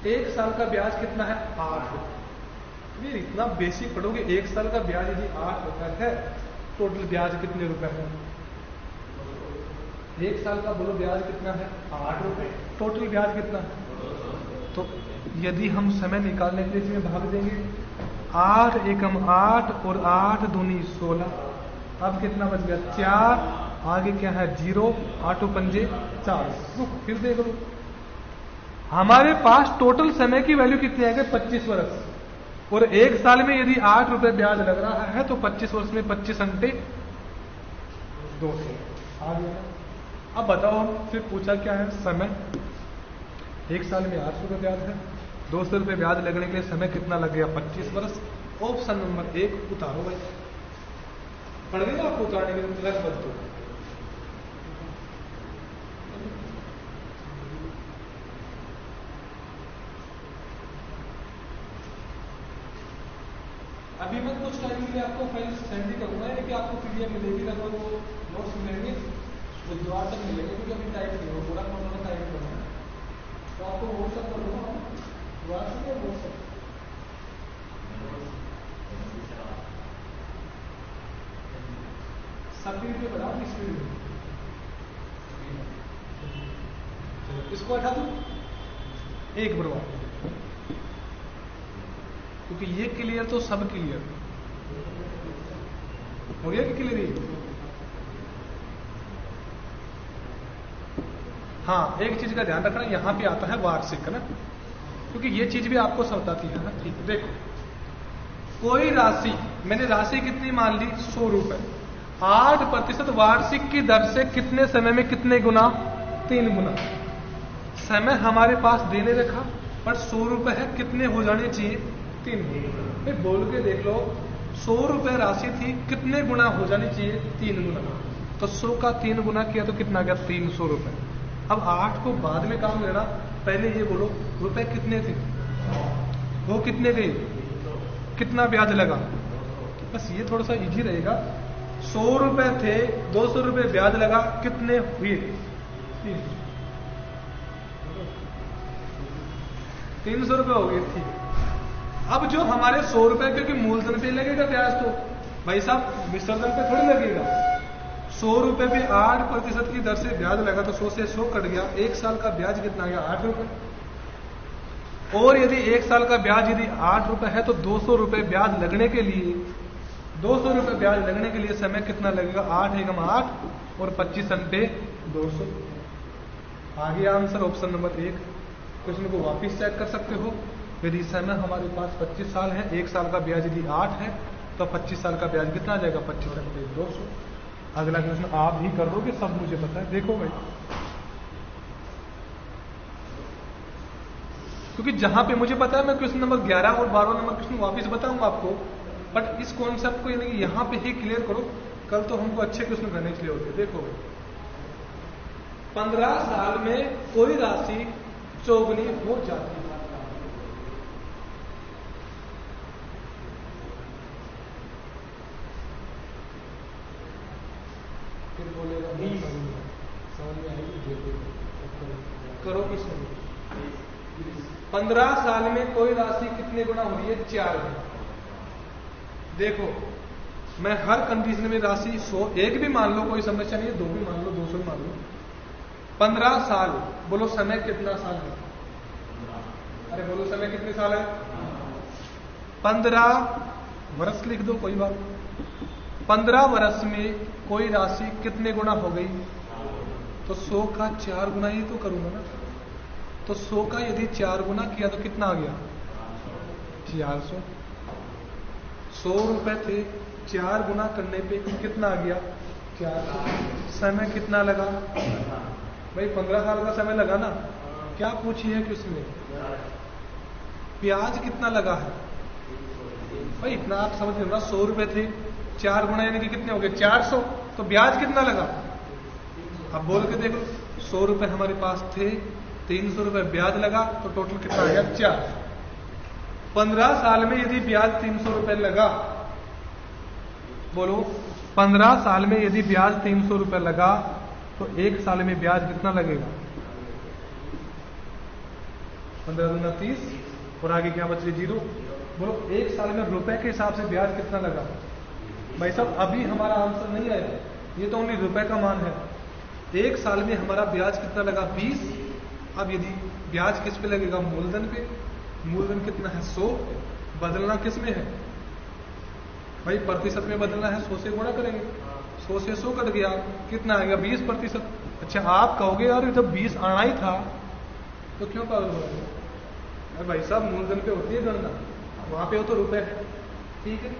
1 साल का ब्याज कितना है 8 रुपए। ये इतना बेसिक पढ़ोगे, 1 साल का ब्याज यदि 8 रुपए है, टोटल ब्याज कितने रुपए है, 1 साल का बोलो ब्याज कितना है 8 रुपए, टोटल ब्याज कितना है। तो यदि हम समय निकालने के लिए इसमें भाग देंगे, 8 एकम 8 और 8 दूनी 16, अब कितना बच गया 4, आगे क्या है 0, 8 पंजे 4। फिर देख लो हमारे पास टोटल समय की वैल्यू कितनी है? 25 वर्ष। और 1 साल में यदि 8 रुपए ब्याज लग रहा है तो 25 वर्ष में 25 घंटे 200 आ गया। अब बताओ, फिर पूछा क्या है? समय। 1 साल में 800 रुपए ब्याज है, 200 रुपए ब्याज लगने के लिए समय कितना लग गया? 25 वर्ष। ऑप्शन नंबर 1 उतारो भाई। पढ़ गए ना आपको उतारने के लिए? रख दो। अभी मैं कुछ टाइम के लिए आपको फाइल सेंड ही करूंगा, यानी कि आपको पीडीएफ मिलेगी, लगभग वो नोट्स मिलेंगे बुधवार तक मिलेंगे, क्योंकि अभी टाइप नहीं हो पूरा फोटो टाइप करना है। तो आपको व्हाट्सएप कर दूंगा, व्हाट्सएप या व्हाट्सएप स्पीड पे बढ़ाओ, स्पीड में। इसको हटा दो, एक बढ़वा, क्योंकि ये क्लियर तो सब क्लियर हो गया कि क्लियर ही? हाँ, एक चीज का ध्यान रखना, यहां पे आता है वार्षिक, है ना, क्योंकि ये चीज भी आपको समझाती है ना। ठीक है, देखो कोई राशि, मैंने राशि कितनी मान ली? 100 रुपए। 8% वार्षिक की दर से कितने समय में कितने गुना? 3 गुना। समय हमारे पास देने रखा, पर 100 रुपए है, कितने हो जाने चाहिए? 3 गुना। भाई बोल के देख लो, 100 रुपए राशि थी, कितने गुना हो जानी चाहिए? 3 गुना। तो 100 का 3 गुना किया तो कितना गया? 300 रुपए। अब 8 को बाद में काम लेना, पहले ये बोलो रुपए कितने थे, वो कितने गए, कितना ब्याज लगा। बस ये थोड़ा सा इजी रहेगा। 100 रुपए थे, 200 रुपए ब्याज लगा, कितने हुए? 300 रुपए हो गए। ठीक। अब जो हमारे 100 रुपए, क्योंकि मूलधन पे लगेगा ब्याज, तो भाई साहब विसर्जन पे थोड़ी लगेगा। 100 रुपए पे 8% की दर से ब्याज लगा, तो 100 से 100 कट गया। 1 साल का ब्याज कितना गया? 8 रुपए। और यदि 1 साल का ब्याज यदि 8 रुपए है, तो 200 रुपए ब्याज लगने के लिए, 200 रुपए ब्याज लगने के लिए समय कितना लगेगा? 8 एकम 8 और 25 घंटे 200। आ गया आंसर ऑप्शन नंबर 1। क्वेश्चन को वापिस चेक कर सकते हो। यदि समय हमारे पास 25 साल है, 1 साल का ब्याज यदि 8 है, तो 25 साल का ब्याज कितना आ जाएगा? 25 घंटे 200। अगला क्वेश्चन आप ही कर दोगे, सब मुझे पता है। देखो भाई, क्योंकि जहां पे मुझे पता है, मैं क्वेश्चन नंबर 11 और 12 नंबर क्वेश्चन वापिस बताऊंगा आपको, बट इस कॉन्सेप्ट को यानी कि यहां पे ही क्लियर करो, कल तो हमको अच्छे क्वेश्चन करने के लिए होते। देखो भाई, 15 साल में कोई राशि चौगुनी हो जाती है। फिर बोलेगा नहीं, समझ में आएगी, करो किस 15 साल में कोई राशि कितने गुना हो रही है? 4 गुना। देखो मैं हर कंडीशन में राशि 100, 1 भी मान लो, कोई समस्या नहीं है, 2 भी मान लो, 200 भी मान लो। 15 साल, बोलो समय कितना साल है? अरे बोलो समय कितने साल है? 15 वर्ष लिख दो, कोई बात। 15 वर्ष में कोई राशि कितने गुना हो गई? तो 100 का 4 गुना ही तो करूंगा ना। तो 100 का यदि 4 गुना किया तो कितना आ गया? 400। 100 रुपए थे, 4 गुना करने पे कितना आ गया? 400। समय कितना लगा भाई? 15 साल का समय लगा ना। क्या पूछी है क्वेश्चन में? ब्याज कितना लगा है भाई? इतना आप समझ लो ना, 100 रुपए थे, 4 गुना यानी कि कितने हो गए? 400। तो ब्याज कितना लगा? अब बोल के देखो, 100 रुपए हमारे पास थे, 300 रुपए ब्याज लगा, तो टोटल कितना आ गया? 4। 15 साल में यदि ब्याज 300 रुपए लगा, बोलो 15 साल में यदि ब्याज 300 रुपए लगा, तो 1 साल में ब्याज कितना लगेगा? 15 दूना 30 और आगे क्या बच गया? 0। बोलो 1 साल में रुपए के हिसाब से ब्याज कितना लगा? भाई साहब अभी हमारा आंसर नहीं आया, ये तो ओनली रुपए का मान है। 1 साल में हमारा ब्याज कितना लगा? 20। अब यदि ब्याज किस पे लगेगा? मूलधन पे। मूलधन कितना है? 100। बदलना किस में है भाई? प्रतिशत में बदलना है, 100 से गुणा करेंगे, 100 से 100 कट गया, कितना आ गया? 20%। अच्छा आप कहोगे यार जब 20 आना ही था तो क्यों पागल हो रहे हो? भाई साहब मूलधन पे होती है गणना, वहां पे हो तो रुपए है, ठीक है।